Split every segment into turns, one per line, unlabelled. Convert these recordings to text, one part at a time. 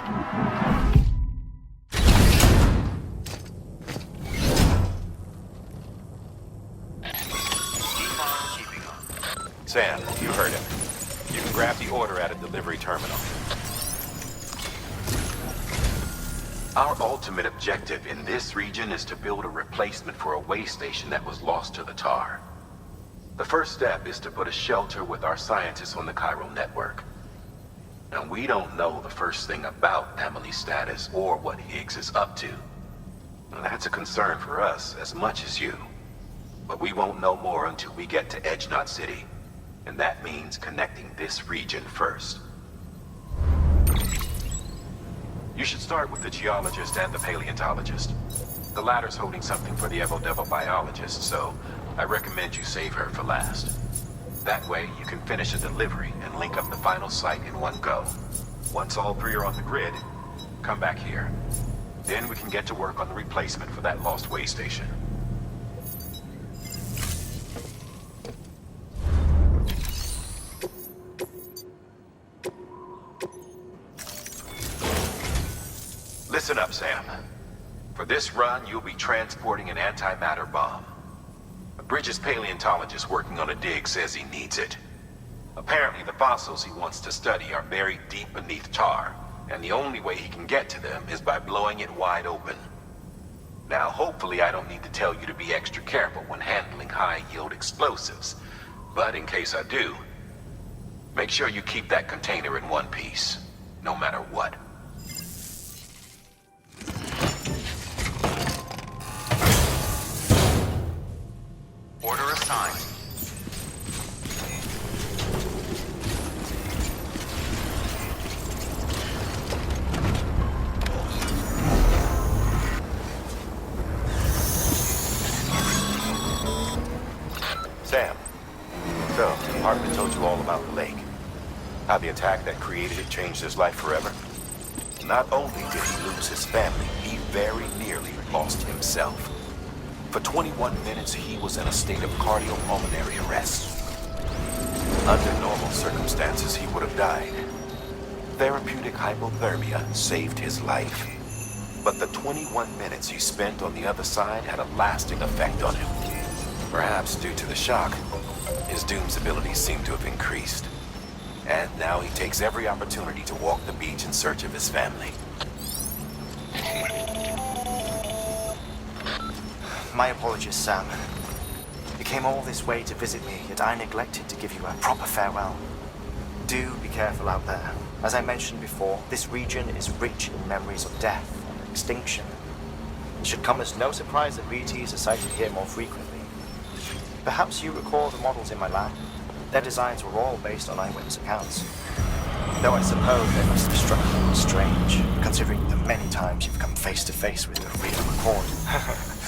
Sam, you heard him. You can grab the order at a delivery terminal. Our ultimate objective in this region is to build a replacement for a way station that was lost to the tar. The first step is to put a shelter with our scientists on the chiral network. And we don't know the first thing about Emily's status or what Higgs is up to. And that's a concern for us as much as you. But we won't know more until we get to Edge Knot City. And that means connecting this region first. You should start with the geologist and the paleontologist. The latter's holding something for the Evo-Devo biologist, so I recommend you save her for last. That way, you can finish a delivery and link up the final site in one go. Once all three are on the grid, come back here. Then we can get to work on the replacement for that lost way station. Listen up, Sam. For this run, you'll be transporting an antimatter bomb. Bridges' paleontologist working on a dig says he needs it. Apparently, the fossils he wants to study are buried deep beneath tar, and the only way he can get to them is by blowing it wide open. Now, hopefully I don't need to tell you to be extra careful when handling high-yield explosives, but in case I do, make sure you keep that container in one piece, no matter what. Order assigned. Sam, so Hartman told you all about the lake. How the attack that created it changed his life forever? Not only did he lose his family, he very nearly lost himself. For 21 minutes, he was in a state of cardiopulmonary arrest. Under normal circumstances, he would have died. Therapeutic hypothermia saved his life. But the 21 minutes he spent on the other side had a lasting effect on him. Perhaps due to the shock, his Doom's abilities seem to have increased. And now he takes every opportunity to walk the beach in search of his family.
My apologies, Sam. You came all this way to visit me, yet I neglected to give you a proper farewell. Do be careful out there. As I mentioned before, this region is rich in memories of death and extinction. It should come as no surprise that VTs are sighted here more frequently. Perhaps you recall the models in my lab. Their designs were all based on eyewitness accounts. Though I suppose they must have struck you strange, considering the many times you've come face to face with the real McCord.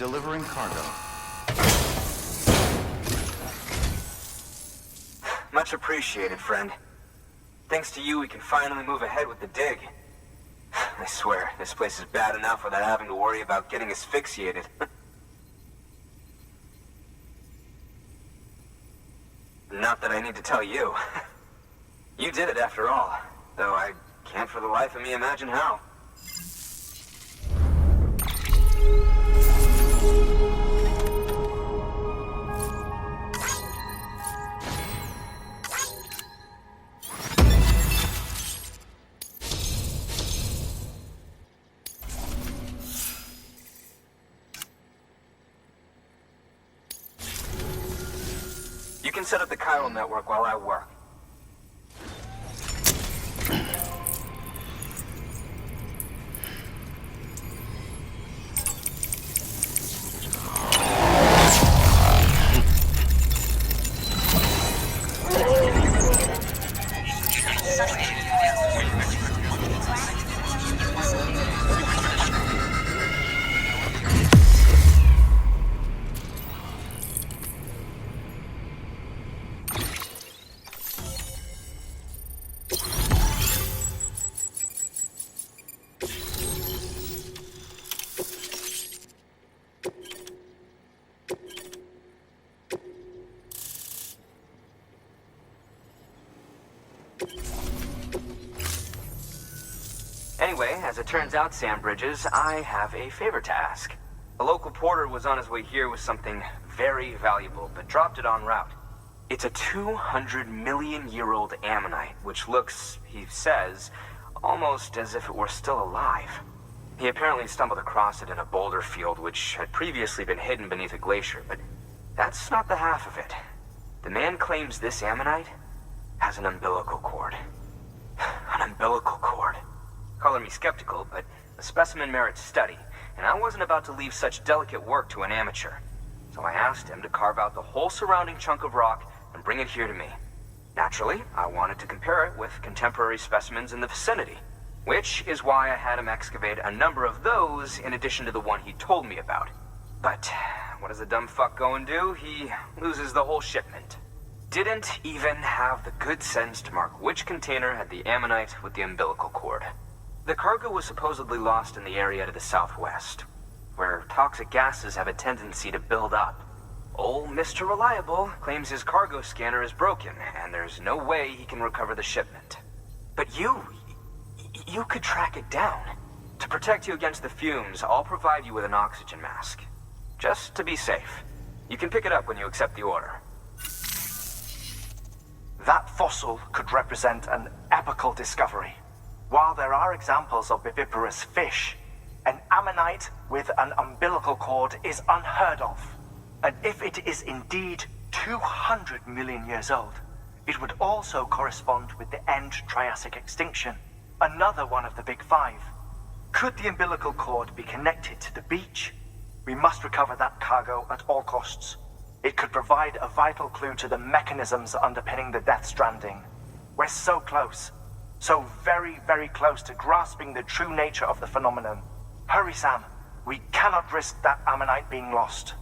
Delivering cargo.
Much appreciated, friend. Thanks to you, we can finally move ahead with the dig. I swear, this place is bad enough without having to worry about getting asphyxiated. Not that I need to tell you. You did it after all, though I can't for the life of me imagine how. You can set up the chiral network while I work. Anyway, as it turns out, Sam Bridges, I have a favor to ask. A local porter was on his way here with something very valuable, but dropped it en route. It's a 200-million-year-old ammonite, which looks, he says, almost as if it were still alive. He apparently stumbled across it in a boulder field, which had previously been hidden beneath a glacier, but that's not the half of it. The man claims this ammonite has an umbilical cord. An umbilical cord. Color me skeptical, but the specimen merits study, and I wasn't about to leave such delicate work to an amateur. So I asked him to carve out the whole surrounding chunk of rock and bring it here to me. Naturally, I wanted to compare it with contemporary specimens in the vicinity, which is why I had him excavate a number of those in addition to the one he told me about. But what does the dumb fuck go and do? He loses the whole shipment. Didn't even have the good sense to mark which container had the ammonite with the umbilical cord. The cargo was supposedly lost in the area to the southwest, where toxic gases have a tendency to build up. Old Mr. Reliable claims his cargo scanner is broken, and there's no way he can recover the shipment. But you could track it down. To protect you against the fumes, I'll provide you with an oxygen mask. Just to be safe. You can pick it up when you accept the order.
That fossil could represent an epochal discovery. While there are examples of viviparous fish, an ammonite with an umbilical cord is unheard of. And if it is indeed 200 million years old, it would also correspond with the end Triassic extinction, another one of the big five. Could the umbilical cord be connected to the beach? We must recover that cargo at all costs. It could provide a vital clue to the mechanisms underpinning the Death Stranding. We're so close. So very, very close to grasping the true nature of the phenomenon. Hurry, Sam. We cannot risk that ammonite being lost.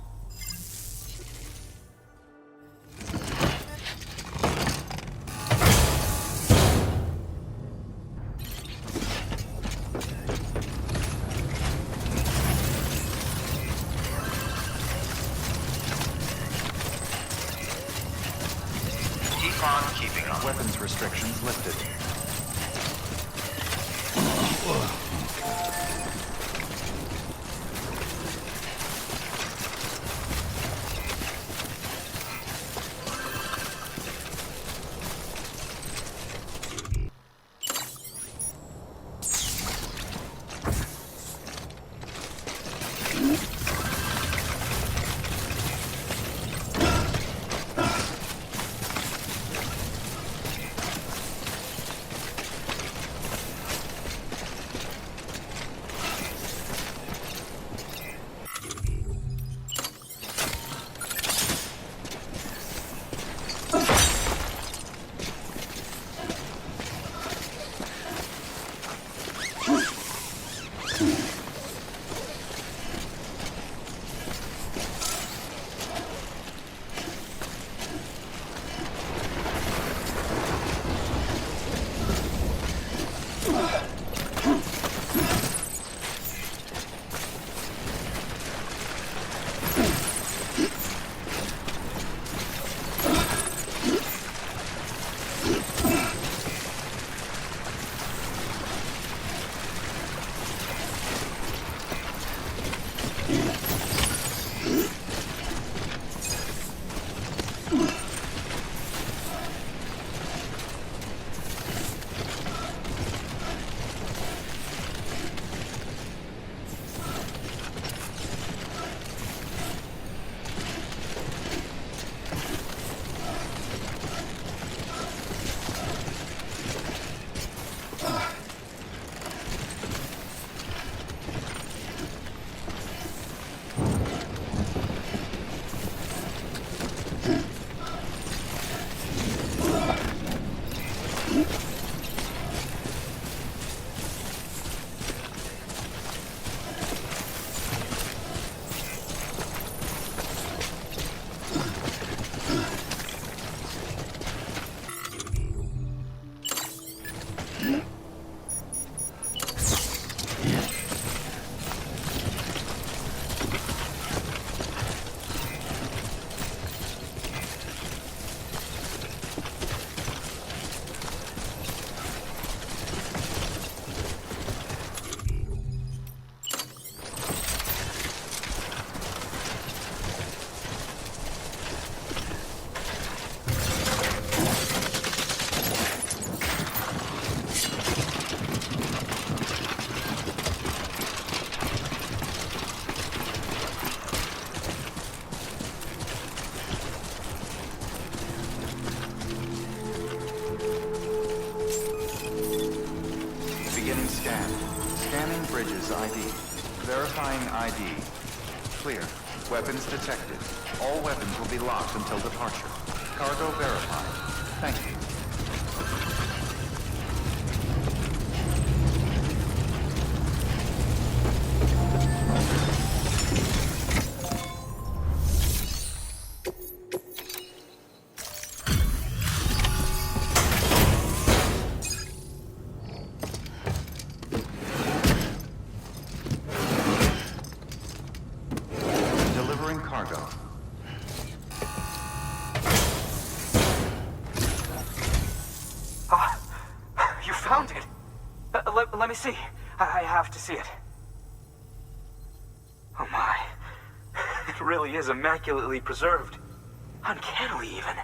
Keep on keeping on. Weapons restrictions lifted.
Clear. Weapons detected. All weapons will be locked until departure. Cargo verified. Thank you.
Let me see. I have to see it. Oh my. It really is immaculately preserved. Uncannily even.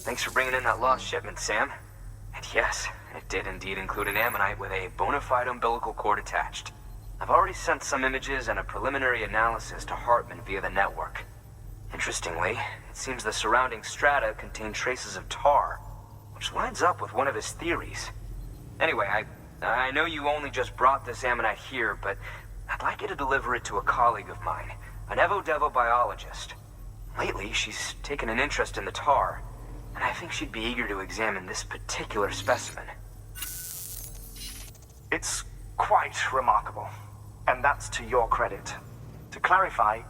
Thanks for bringing in that lost shipment, Sam. And yes, it did indeed include an ammonite with a bona fide umbilical cord attached. I've already sent some images and a preliminary analysis to Hartman via the network. Interestingly, it seems the surrounding strata contain traces of tar, which lines up with one of his theories. Anyway, I know you only just brought this ammonite here, but I'd like you to deliver it to a colleague of mine, an Evo-Devo biologist. Lately, she's taken an interest in the tar, and I think she'd be eager to examine this particular specimen.
It's quite remarkable, and that's to your credit. To clarify,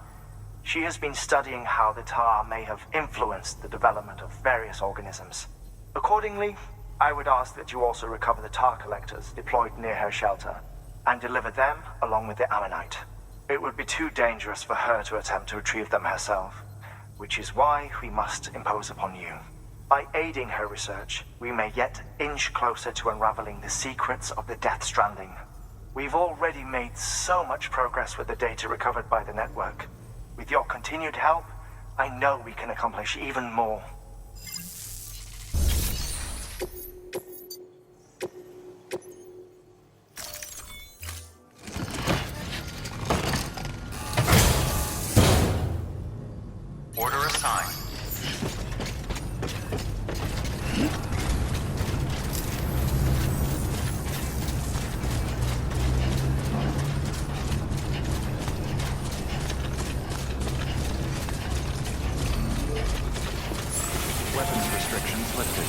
she has been studying how the tar may have influenced the development of various organisms. Accordingly, I would ask that you also recover the tar collectors deployed near her shelter, and deliver them along with the ammonite. It would be too dangerous for her to attempt to retrieve them herself, which is why we must impose upon you. By aiding her research, we may yet inch closer to unraveling the secrets of the Death Stranding. We've already made so much progress with the data recovered by the network. With your continued help, I know we can accomplish even more.
Order assigned.
Weapons restrictions lifted.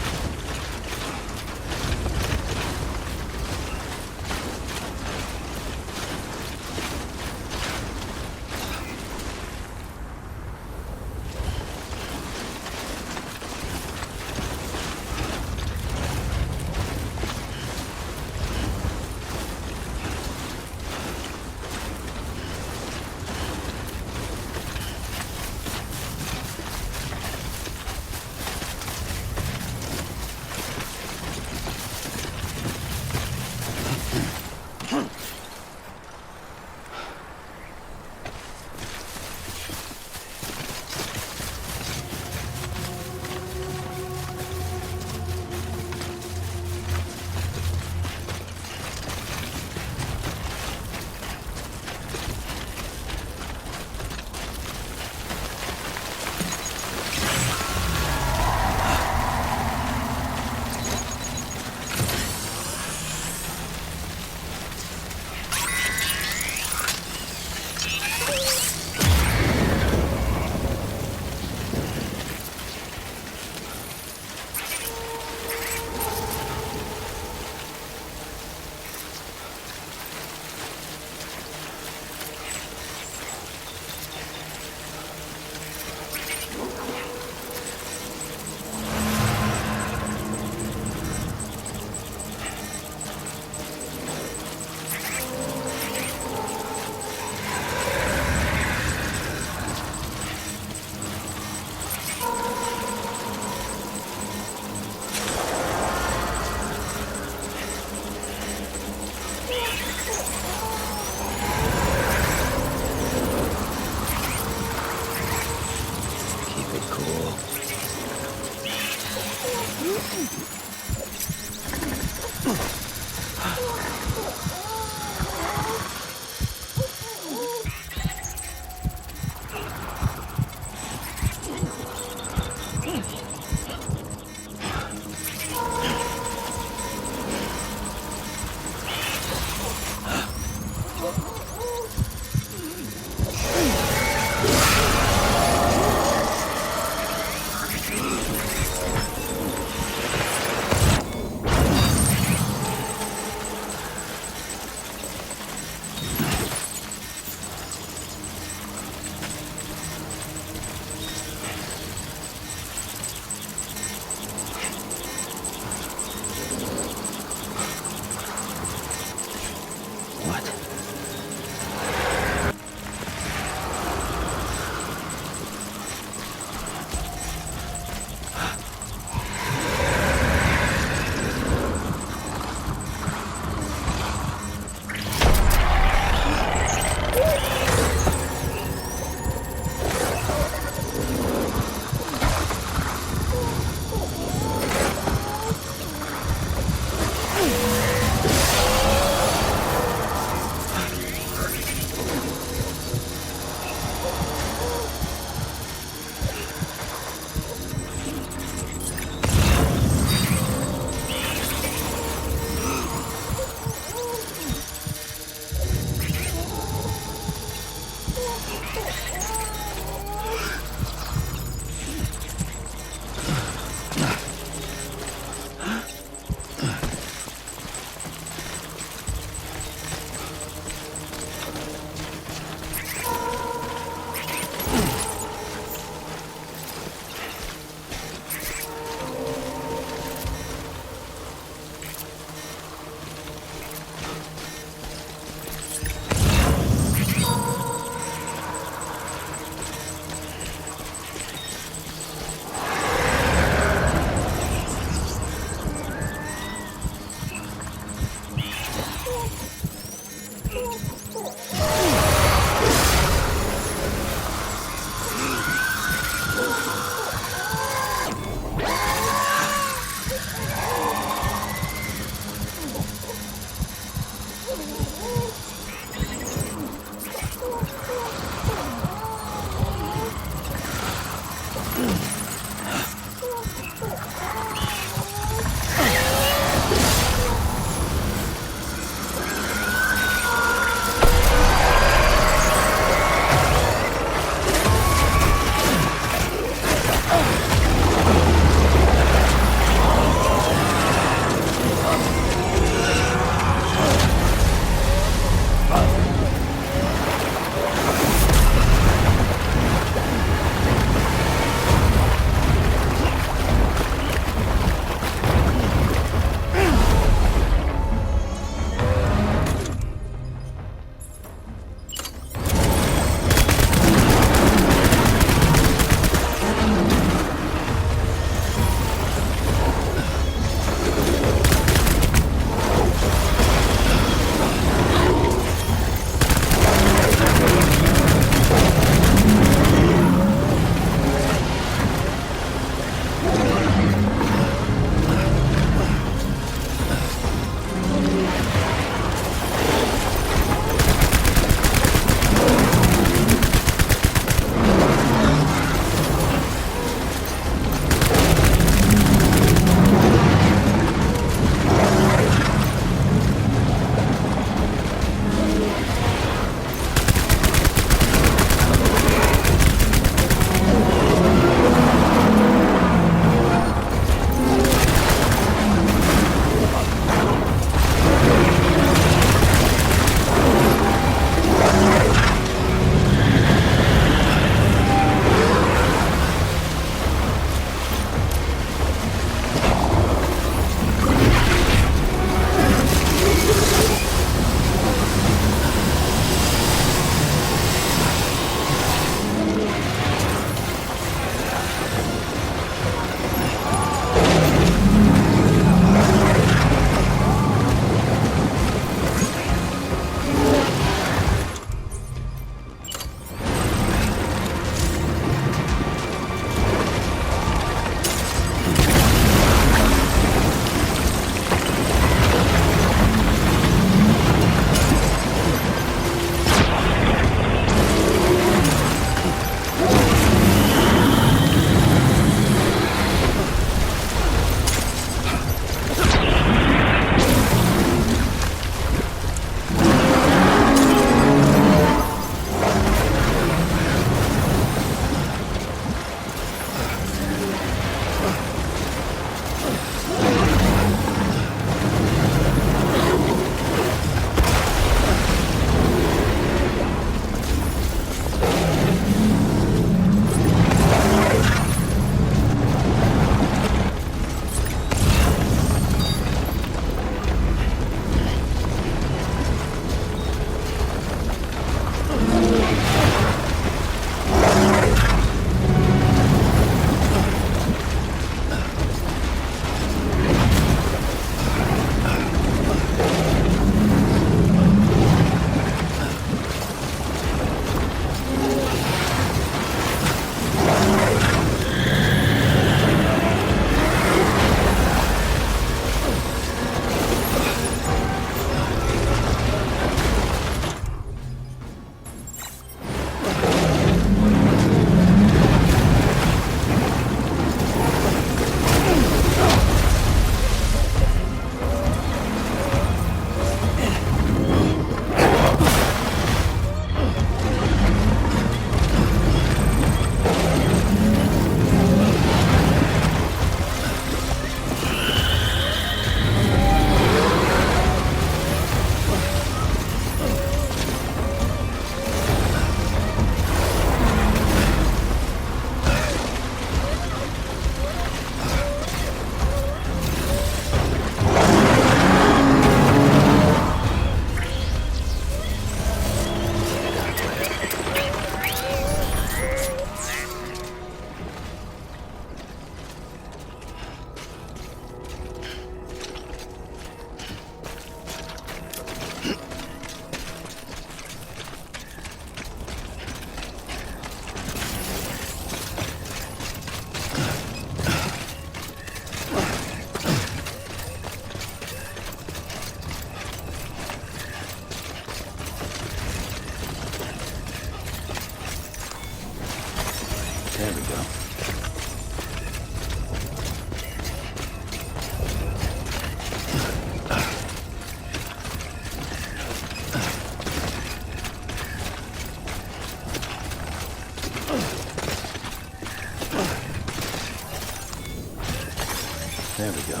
There we go.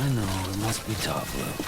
I know, it must be tough, Lou.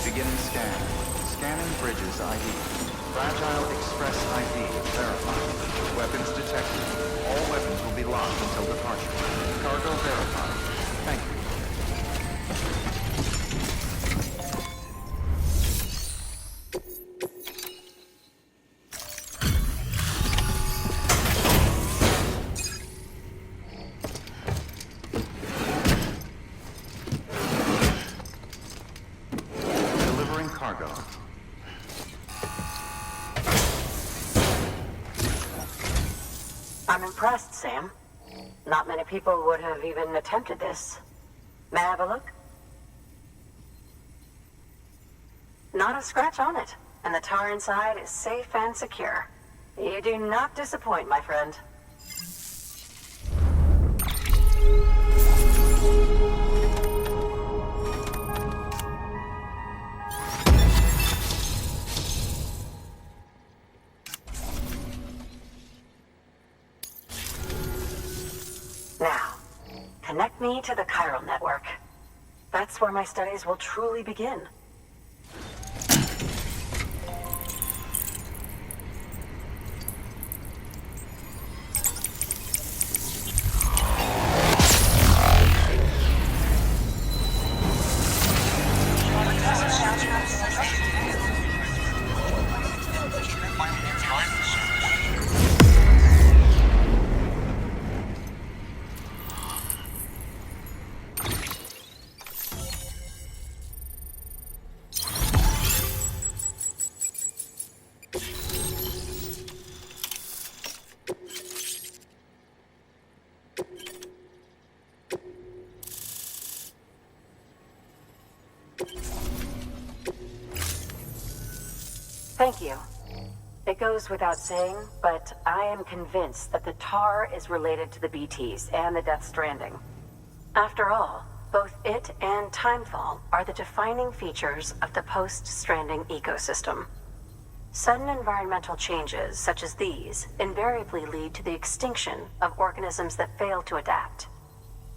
Beginning scan. Scanning bridges ID. Fragile Express ID verified. Weapons detected. All weapons will be locked until departure. Cargo verified. Thank you. Cargo.
I'm impressed, Sam. Not many people would have even attempted this. May I have a look? Not a scratch on it, and the tar inside is safe and secure. You do not disappoint, my friend. Now, connect me to the chiral network. That's where my studies will truly begin. Thank you. It goes without saying, but I am convinced that the tar is related to the BTs and the Death Stranding. After all, both it and Timefall are the defining features of the post-Stranding ecosystem. Sudden environmental changes such as these invariably lead to the extinction of organisms that fail to adapt.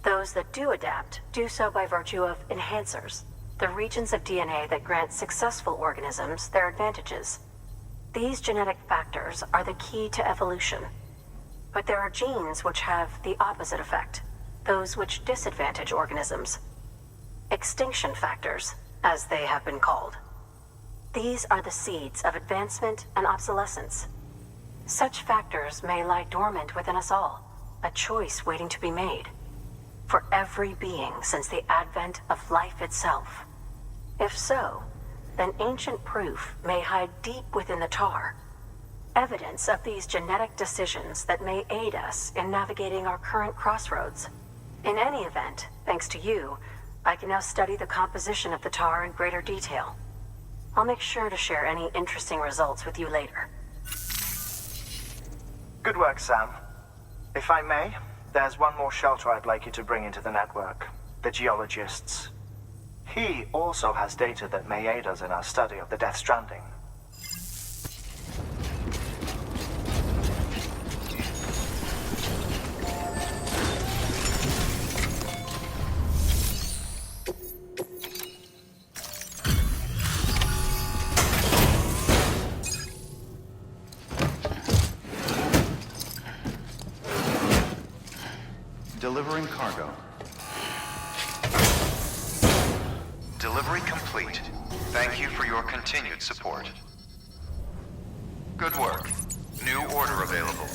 Those that do adapt do so by virtue of enhancers, the regions of DNA that grant successful organisms their advantages. These genetic factors are the key to evolution. But there are genes which have the opposite effect, those which disadvantage organisms. Extinction factors, as they have been called. These are the seeds of advancement and obsolescence. Such factors may lie dormant within us all, a choice waiting to be made. For every being since the advent of life itself. If so, then ancient proof may hide deep within the tar. Evidence of these genetic decisions that may aid us in navigating our current crossroads. In any event, thanks to you, I can now study the composition of the tar in greater detail. I'll make sure to share any interesting results with you later.
Good work, Sam. If I may, there's one more shelter I'd like you to bring into the network. The geologist's. He also has data that may aid us in our study of the Death Stranding.
Delivering cargo.
Delivery complete. Thank you for your continued support. Good work. New order available.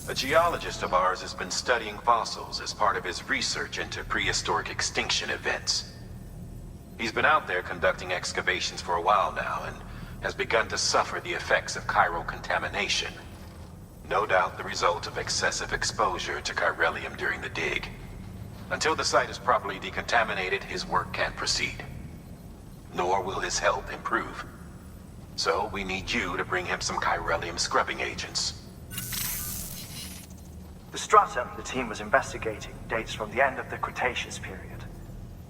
A geologist of ours has been studying fossils as part of his research into prehistoric extinction events. He's been out there conducting excavations for a while now and has begun to suffer the effects of chiral contamination. No doubt the result of excessive exposure to chiralium during the dig. Until the site is properly decontaminated, his work can't proceed. Nor will his health improve. So we need you to bring him some chiralium scrubbing agents.
The stratum the team was investigating dates from the end of the Cretaceous period.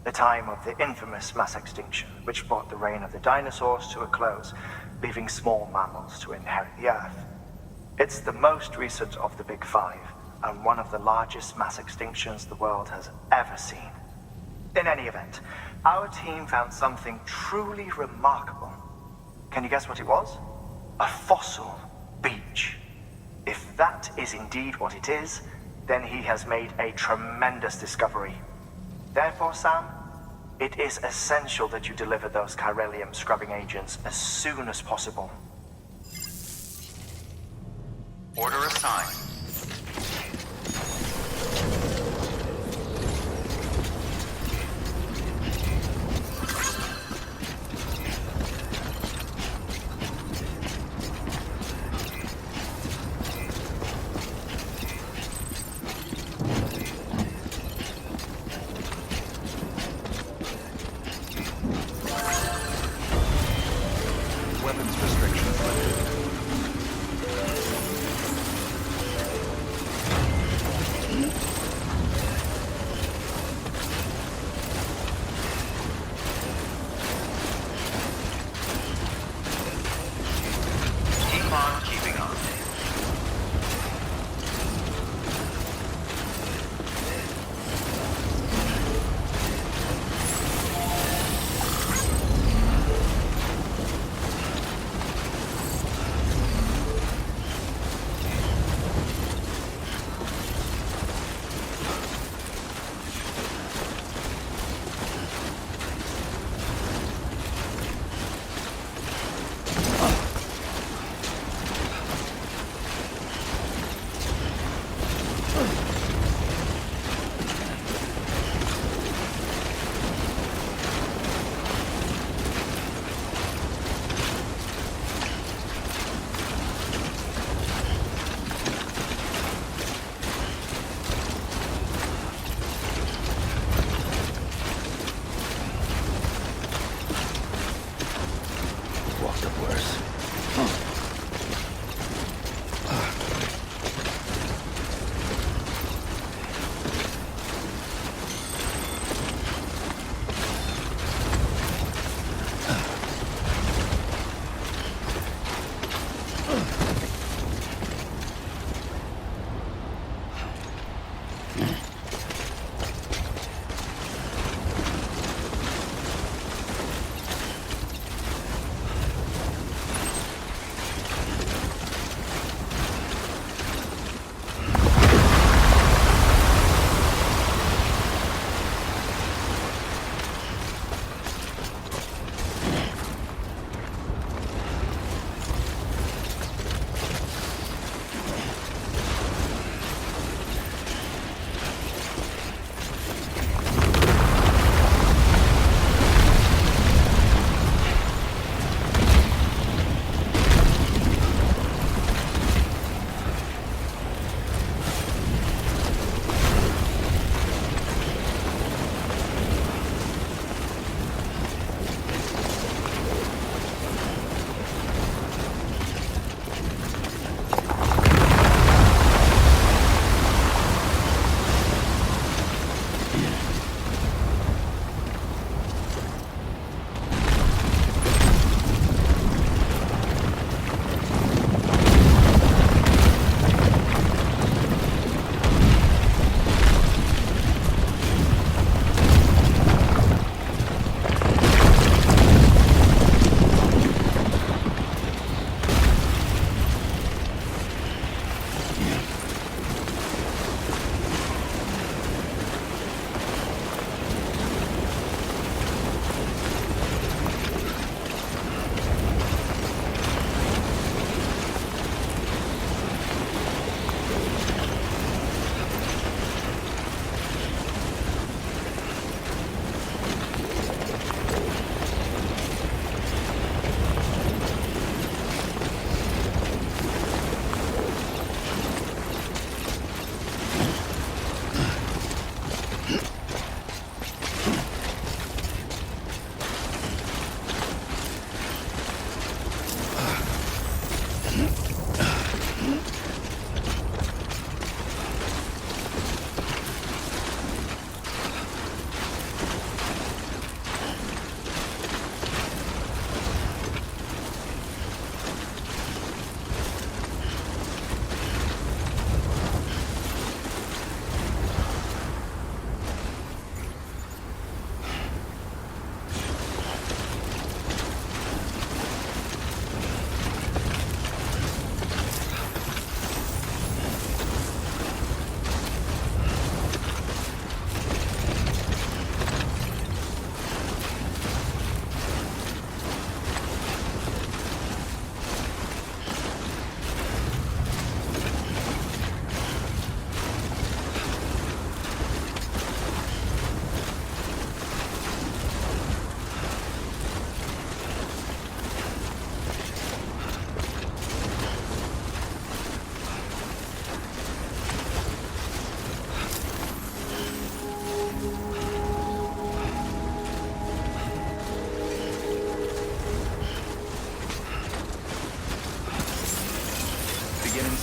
The time of the infamous mass extinction, which brought the reign of the dinosaurs to a close, leaving small mammals to inherit the Earth. It's the most recent of the Big Five, and one of the largest mass extinctions the world has ever seen. In any event, our team found something truly remarkable. Can you guess what it was? A fossil beach. If that is indeed what it is, then he has made a tremendous discovery. Therefore, Sam, it is essential that you deliver those chiralium scrubbing agents as soon as possible.
Order assigned.
Weapons restrictions lifted.
Keep on keeping on.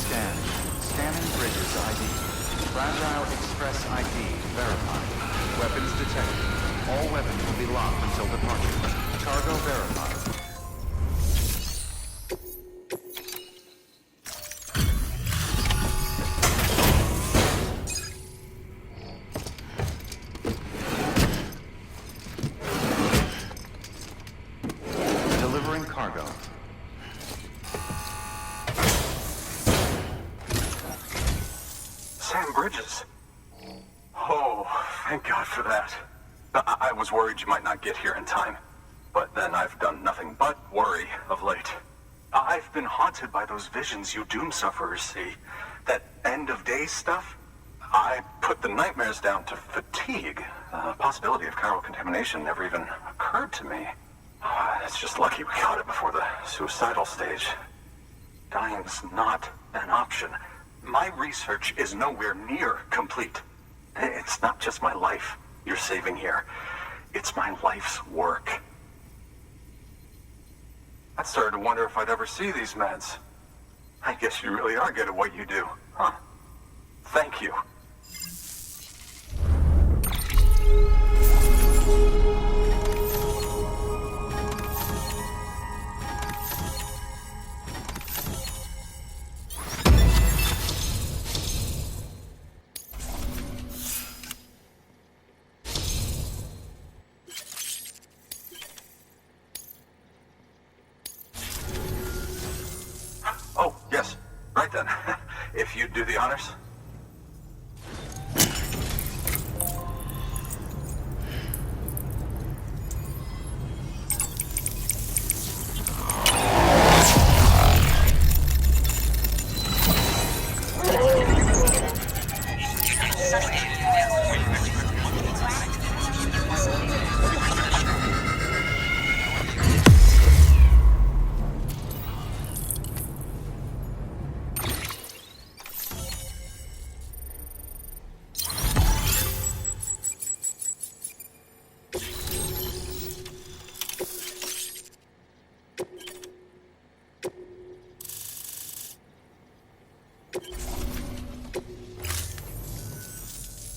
Scan. Scanning bridges ID. Fragile Express ID verified. Weapons detected. All weapons will be locked until departure. Cargo verified. Delivering cargo.
Sam Bridges. Oh, thank God for that. I was worried you might not get here in time. But then I've done nothing but worry of late. I've been haunted by those visions you doom sufferers see. That end of days stuff. I put the nightmares down to fatigue. The possibility of chiral contamination never even occurred to me. It's just lucky we got it before the suicidal stage. Dying's not an option. My research is nowhere near complete. It's not just my life you're saving here. It's my life's work. I started to wonder if I'd ever see these meds. I guess you really are good at what you do, huh? Thank you. Oh, yes. Right then. If you'd do the honors.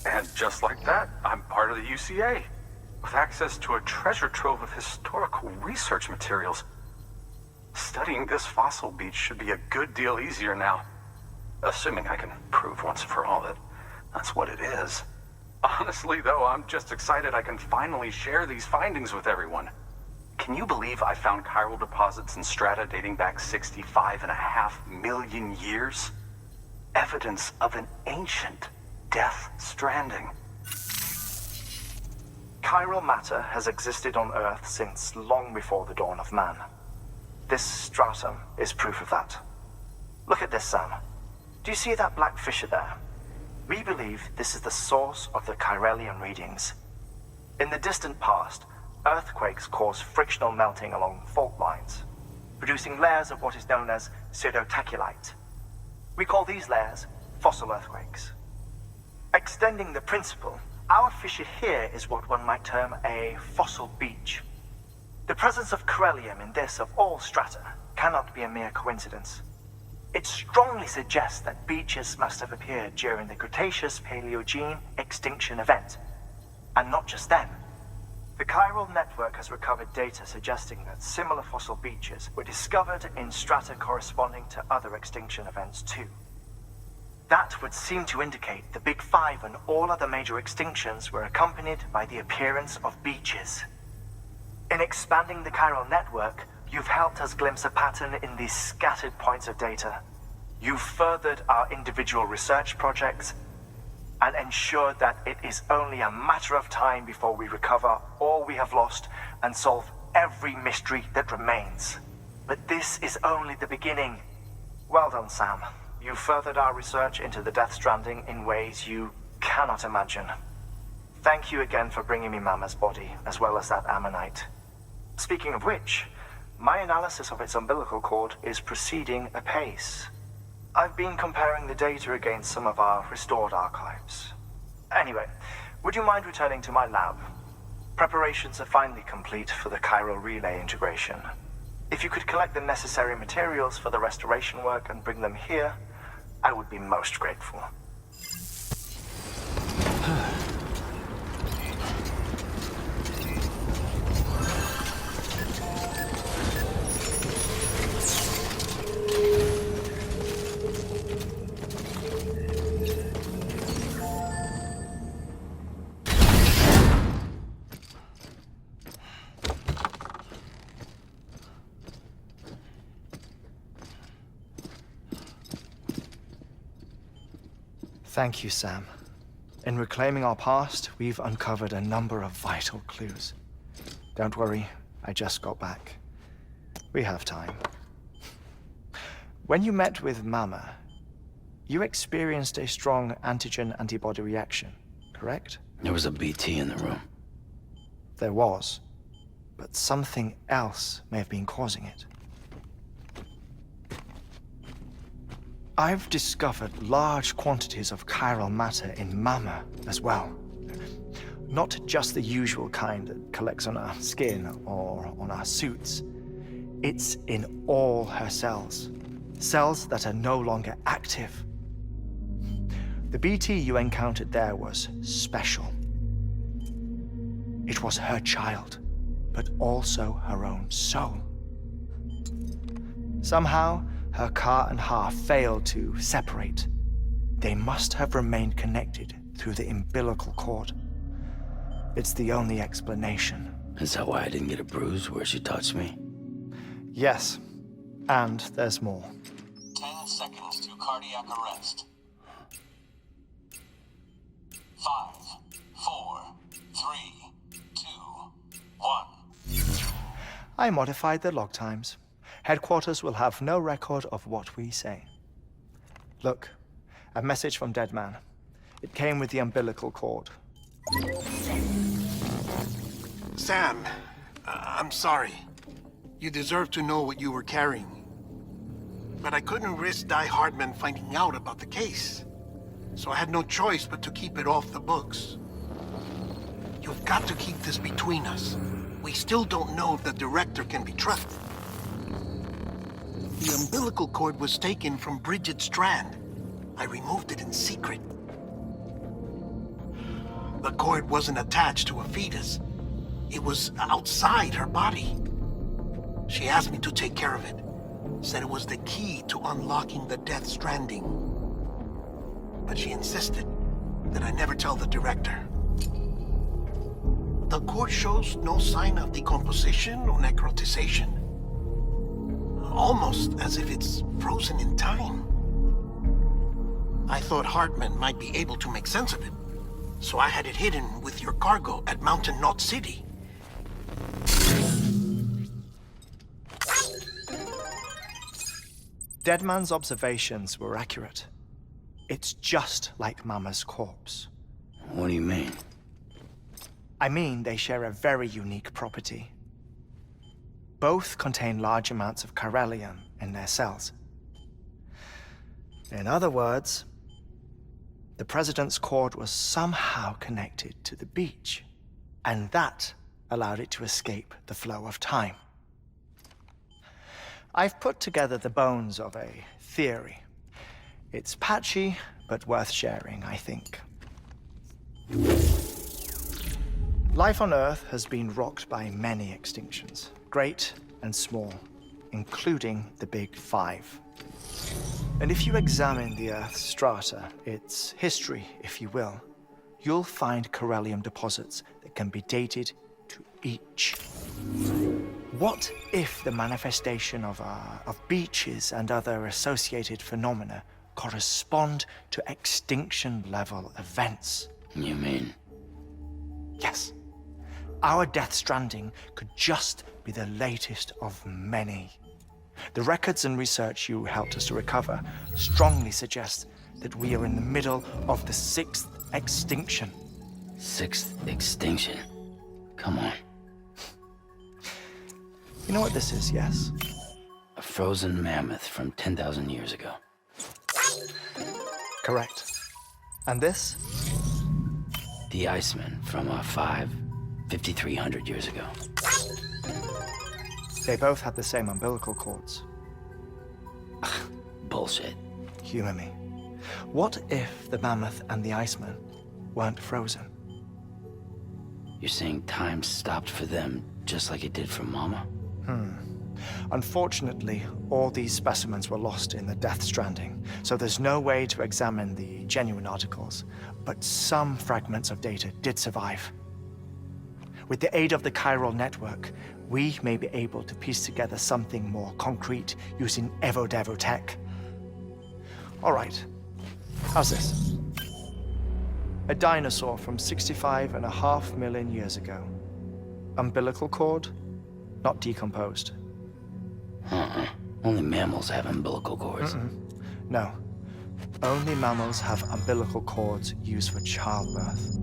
And just like that, I'm part of the UCA, with access to a treasure trove of historical research materials. Studying this fossil beach should be a good deal easier now, assuming I can prove once and for all that that's what it is. Honestly, though, I'm just excited I can finally share these findings with everyone. Can you believe I found chiral deposits in strata dating back 65.5 million years? Evidence of an ancient death stranding.
Chiral matter has existed on Earth since long before the dawn of man. This stratum is proof of that. Look at this, Sam. Do you see that black fissure there? We believe this is the source of the Chiralian readings. In the distant past, earthquakes cause frictional melting along fault lines, producing layers of what is known as pseudotaculite. We call these layers fossil earthquakes. Extending the principle, our fissure here is what one might term a fossil beach. The presence of corellium in this of all strata cannot be a mere coincidence. It strongly suggests that beaches must have appeared during the Cretaceous-Paleogene extinction event. And not just then. The chiral network has recovered data suggesting that similar fossil beaches were discovered in strata corresponding to other extinction events too. That would seem to indicate the Big Five and all other major extinctions were accompanied by the appearance of beaches. In expanding the chiral network, you've helped us glimpse a pattern in these scattered points of data. You've furthered our individual research projects and ensured that it is only a matter of time before we recover all we have lost and solve every mystery that remains. But this is only the beginning. Well done, Sam. You furthered our research into the Death Stranding in ways you cannot imagine. Thank you again for bringing me Mama's body, as well as that ammonite. Speaking of which, my analysis of its umbilical cord is proceeding apace. I've been comparing the data against some of our restored archives. Anyway, would you mind returning to my lab? Preparations are finally complete for the chiral relay integration. If you could collect the necessary materials for the restoration work and bring them here, I would be most grateful. Thank you, Sam. In reclaiming our past, we've uncovered a number of vital clues. Don't worry, I just got back. We have time. When you met with Mama, you experienced a strong antigen-antibody reaction, correct?
There was a BT in the room.
There was, but something else may have been causing it. I've discovered large quantities of chiral matter in Mama as well. Not just the usual kind that collects on our skin or on our suits. It's in all her cells. Cells that are no longer active. The BT you encountered there was special. It was her child, but also her own soul. Somehow, her car and half failed to separate. They must have remained connected through the umbilical cord. It's the only explanation.
Is that why I didn't get a bruise where she touched me?
Yes, and there's more.
10 seconds to cardiac arrest. 5, 4, 3, 2, 1.
I modified the log times. Headquarters will have no record of what we say. Look, a message from Dead Man. It came with the umbilical cord.
Sam, I'm sorry. You deserve to know what you were carrying. But I couldn't risk Die Hardman finding out about the case. So I had no choice but to keep it off the books. You've got to keep this between us. We still don't know if the director can be trusted. The umbilical cord was taken from Bridget Strand. I removed it in secret. The cord wasn't attached to a fetus. It was outside her body. She asked me to take care of it. Said it was the key to unlocking the Death Stranding. But she insisted that I never tell the director. The cord shows no sign of decomposition or necrotization. Almost as if it's frozen in time. I thought Hartman might be able to make sense of it, so I had it hidden with your cargo at Mountain Knot City.
Deadman's observations were accurate. It's just like Mama's corpse.
What do you mean?
I mean, they share a very unique property. Both contain large amounts of chiralium in their cells. In other words, the President's cord was somehow connected to the beach, and that allowed it to escape the flow of time. I've put together the bones of a theory. It's patchy, but worth sharing, I think. Life on Earth has been rocked by many extinctions, great and small, including the Big Five. And if you examine the Earth's strata, its history, if you will, you'll find chiralium deposits that can be dated to each. What if the manifestation of beaches and other associated phenomena correspond to extinction-level events?
You mean?
Yes. Our Death Stranding could just be the latest of many. The records and research you helped us to recover strongly suggest that we are in the middle of the 6th extinction.
6th extinction? Come on.
You know what this is, yes?
A frozen mammoth from 10,000 years ago.
Correct. And this?
The Iceman from 5,300 years ago.
They both had the same umbilical cords.
Bullshit.
Humor me. What if the mammoth and the Iceman weren't frozen?
You're saying time stopped for them just like it did for Mama?
Unfortunately, all these specimens were lost in the Death Stranding, so there's no way to examine the genuine articles, but some fragments of data did survive. With the aid of the chiral network, we may be able to piece together something more concrete using Evo-Devo tech. All right, how's this? A dinosaur from 65.5 million years ago. Umbilical cord, not decomposed.
Only mammals have umbilical cords.
No. Only mammals have umbilical cords used for childbirth.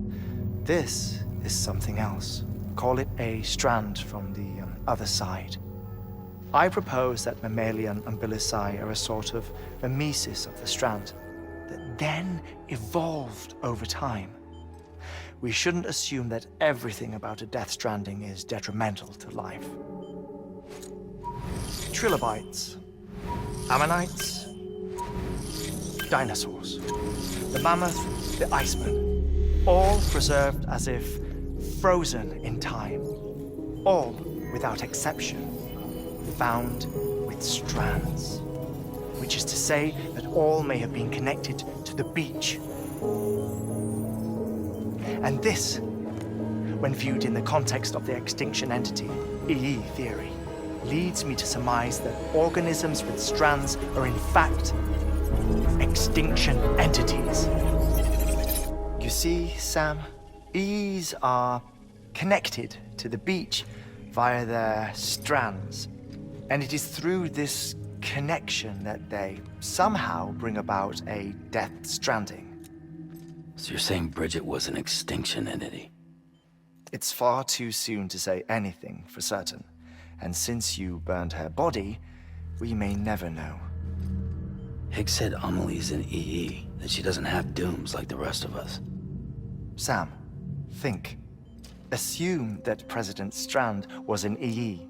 This is something else. Call it a strand from the other side. I propose that mammalian umbilici are a sort of mimesis of the strand that then evolved over time. We shouldn't assume that everything about a Death Stranding is detrimental to life. Trilobites, ammonites, dinosaurs, the mammoth, the Iceman, all preserved as if frozen in time, all without exception, found with strands, which is to say that all may have been connected to the beach. And this, when viewed in the context of the extinction entity, EE theory, leads me to surmise that organisms with strands are in fact extinction entities. You see, Sam, EEs are connected to the beach via their strands, and it is through this connection that they somehow bring about a Death Stranding.
So you're saying Bridget was an extinction entity?
It's far too soon to say anything for certain. And since you burned her body, we may never know.
Higgs said Amelie's an EE, that she doesn't have dooms like the rest of us.
Sam, think. Assume that President Strand was an EE.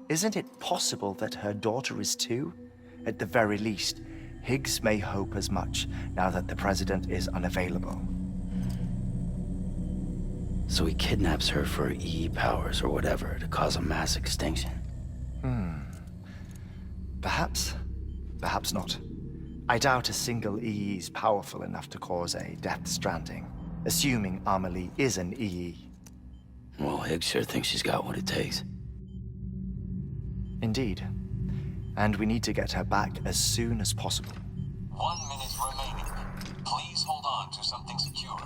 Isn't it possible that her daughter is too? At the very least, Higgs may hope as much now that the President is unavailable.
So he kidnaps her for EE powers or whatever to cause a mass extinction.
Perhaps not. I doubt a single EE is powerful enough to cause a Death Stranding, assuming Amelie is an EE.
Well, Higgs sure thinks she's got what it takes.
Indeed. And we need to get her back as soon as possible.
1 minute remaining. Please hold on to something secure.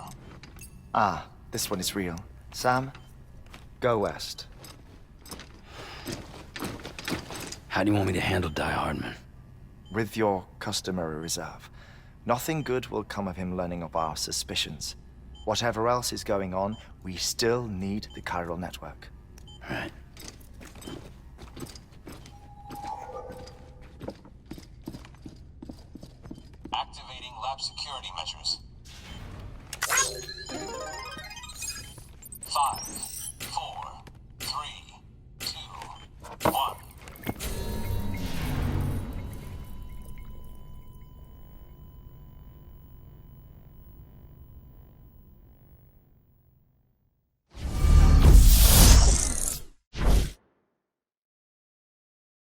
Ah, this one is real. Sam, go west.
How do you want me to handle Die Hardman?
With your customary reserve. Nothing good will come of him learning of our suspicions. Whatever else is going on, we still need the chiral network.
Right.
Activating lab security measures. 5,